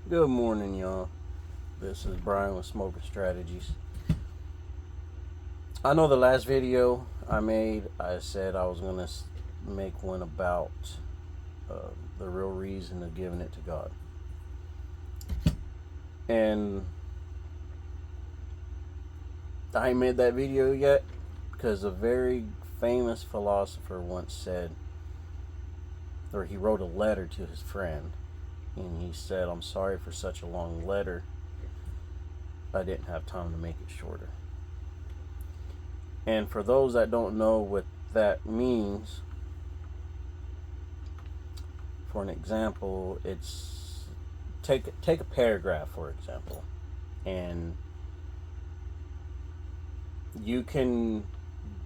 Good morning, y'all. This is Brian with Smoking Strategies. I know the last video I made, I said I was going to make one about the real reason of giving it to God. And I ain't made that video yet because a very famous philosopher once said, or he wrote a letter to his friend, and he said, "I'm sorry for such a long letter. I didn't have time to make it shorter." And for those that don't know what that means, for an example, it's take a paragraph, for example, and you can,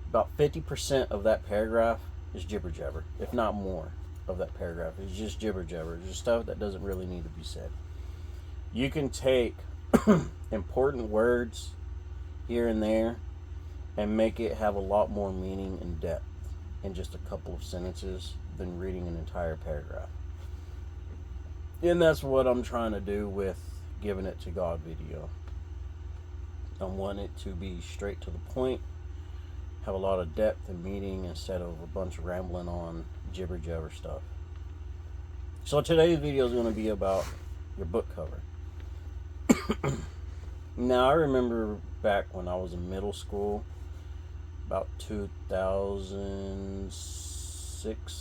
about 50% of that paragraph is jibber jabber, if not more of that paragraph is just jibber jabber, just stuff that doesn't really need to be said. You can take important words here and there and make it have a lot more meaning and depth in just a couple of sentences than reading an entire paragraph. And that's what I'm trying to do with giving it to God video. I want it to be straight to the point, have a lot of depth and meaning instead of a bunch of rambling on jibber jabber stuff. So today's video is going to be about your book cover. Now, I remember back when I was in middle school, about 2006,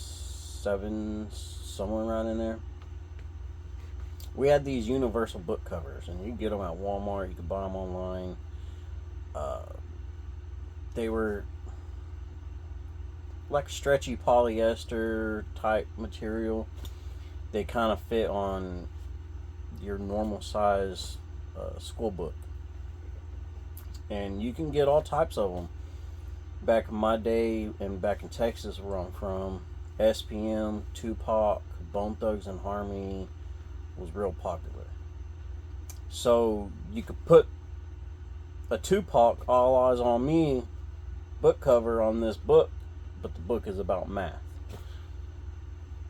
7, somewhere around in there, we had these universal book covers, and you could get them at Walmart, you could buy them online. They were like stretchy polyester type material. They kind of fit on your normal size school book, and you can get all types of them. Back in my day, and back in Texas where I'm from, SPM, Tupac, Bone Thugs and Harmony was real popular. So you could put a Tupac, All Eyes on Me book cover on this book, but the book is about math.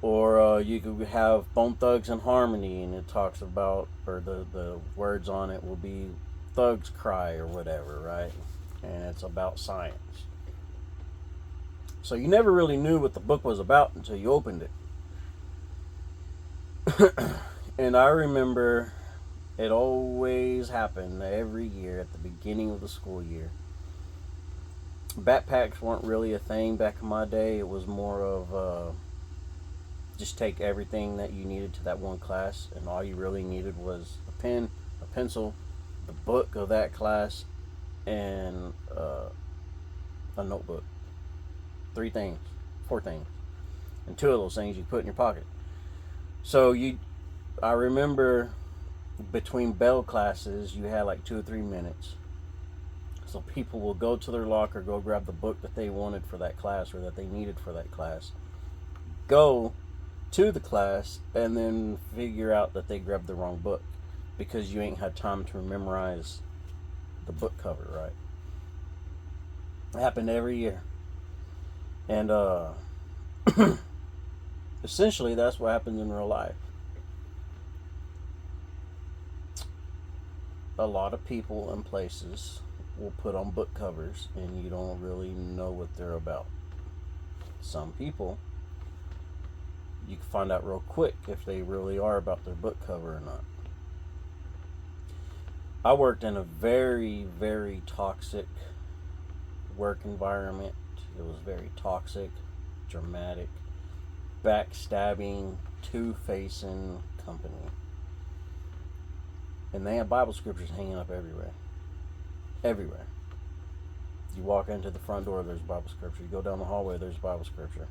Or you could have Bone Thugs and Harmony, and it talks about, or the words on it will be Thugs Cry or whatever, right? And it's about science. So you never really knew what the book was about until you opened it. And I remember it always happened every year at the beginning of the school year. Backpacks weren't really a thing back in my day. It was more of just take everything that you needed to that one class, and all you really needed was a pen, a pencil, the book of that class, and a notebook. 3 things, 4 things, and 2 of those things you put in your pocket. So I remember between bell classes, you had like 2 or 3 minutes. So people will go to their locker, go grab the book that they wanted for that class or that they needed for that class, go to the class, and then figure out that they grabbed the wrong book because you ain't had time to memorize the book cover, right? It happened every year. And essentially that's what happens in real life. A lot of people and places will put on book covers and you don't really know what they're about. Some people, you can find out real quick if they really are about their book cover or not. I worked in a very, very toxic work environment. It was very toxic, dramatic, backstabbing, two-facing company. And they have Bible scriptures hanging up everywhere. Everywhere. You walk into the front door, there's Bible scripture. You go down the hallway, there's Bible scripture.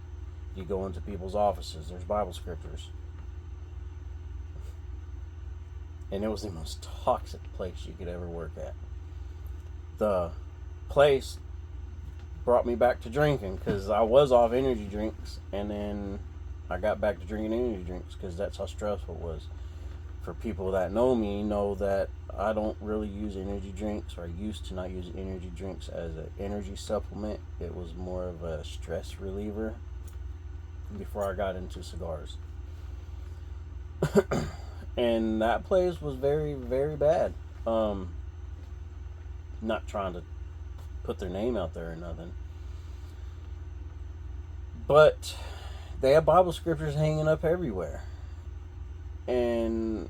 You go into people's offices, there's Bible scriptures. And it was the most toxic place you could ever work at. The place brought me back to drinking because I was off energy drinks, and then I got back to drinking energy drinks because that's how stressful it was. For people that know me, know that I don't really use energy drinks, or I used to not use energy drinks as an energy supplement. It was more of a stress reliever before I got into cigars. And that place was very, very bad. Not trying to put their name out there or nothing, but they have Bible scriptures hanging up everywhere. And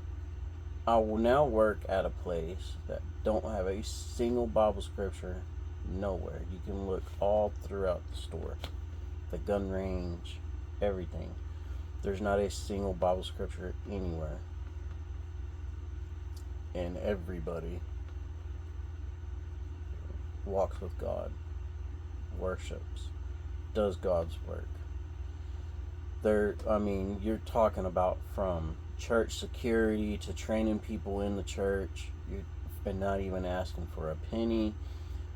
I will now work at a place that don't have a single Bible scripture nowhere. You can look all throughout the store, the gun range, everything. There's not a single Bible scripture anywhere. And everybody walks with God, worships, does God's work. You're talking about from church security to training people in the church, and not even asking for a penny.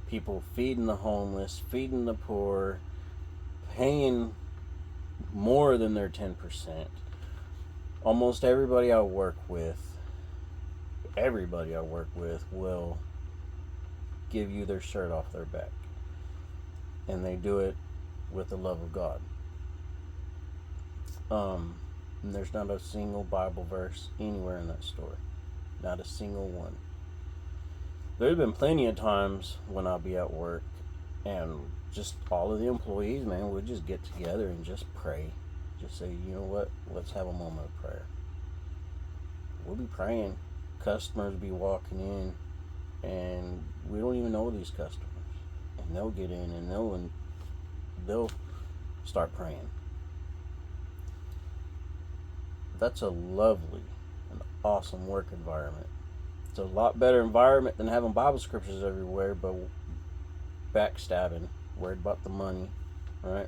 People feeding the homeless, feeding the poor, paying more than their 10%. Almost everybody I work with will give you their shirt off their back. And they do it with the love of God. And there's not a single Bible verse anywhere in that store. Not a single one. There's been plenty of times when I'll be at work and just all of the employees, man, we'll just get together and just pray. Just say, you know what, let's have a moment of prayer. We'll be praying. Customers be walking in and we don't even know these customers. And they'll get in and they'll start praying. That's a lovely and awesome work environment. It's a lot better environment than having Bible scriptures everywhere, but backstabbing, worried about the money, right?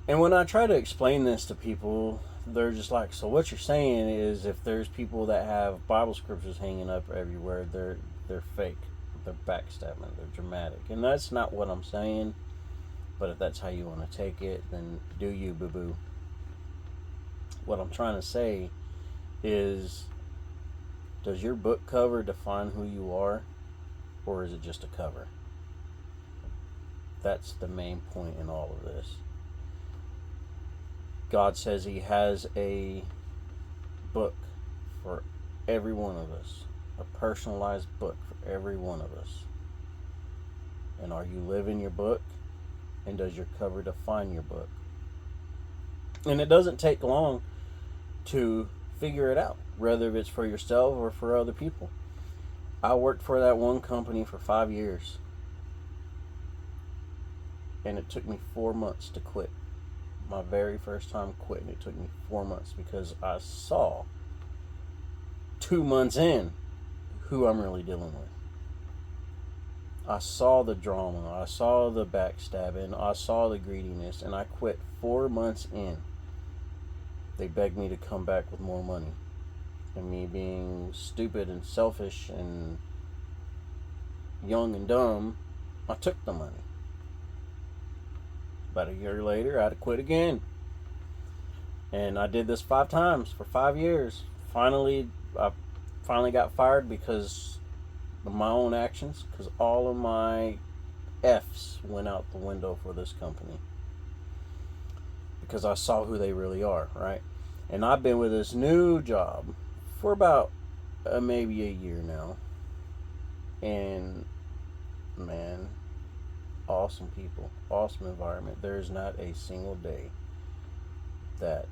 And when I try to explain this to people, they're just like, so what you're saying is if there's people that have Bible scriptures hanging up everywhere, they're fake, they're backstabbing, they're dramatic. And that's not what I'm saying. But if that's how you want to take it, then do you, boo-boo. What I'm trying to say is, does your book cover define who you are, or is it just a cover? That's the main point in all of this. God says He has a book for every one of us, a personalized book for every one of us. And are you living your book? And does your cover define your book? And it doesn't take long to figure it out, whether it's for yourself or for other people. I worked for that one company for 5 years. And it took me 4 months to quit. My very first time quitting, it took me 4 months because I saw 2 months in who I'm really dealing with. I saw the drama, I saw the backstabbing, I saw the greediness, and I quit 4 months in. They begged me to come back with more money. And me being stupid and selfish and young and dumb, I took the money. About a year later, I had to quit again. And I did this 5 times for 5 years. I finally got fired because of my own actions, because all of my F's went out the window for this company. Because I saw who they really are, right? And I've been with this new job for about maybe a year now. And, man, awesome people, awesome environment. There's not a single day that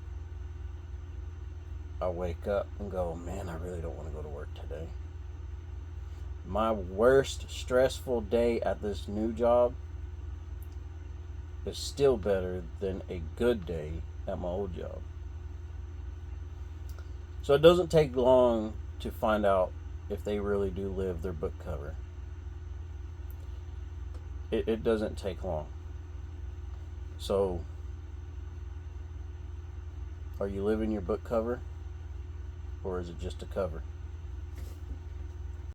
I wake up and go, man, I really don't want to go to work today. My worst stressful day at this new job is still better than a good day at my old job. So it doesn't take long to find out if they really do live their book cover. It doesn't take long. So, are you living your book cover? Or is it just a cover?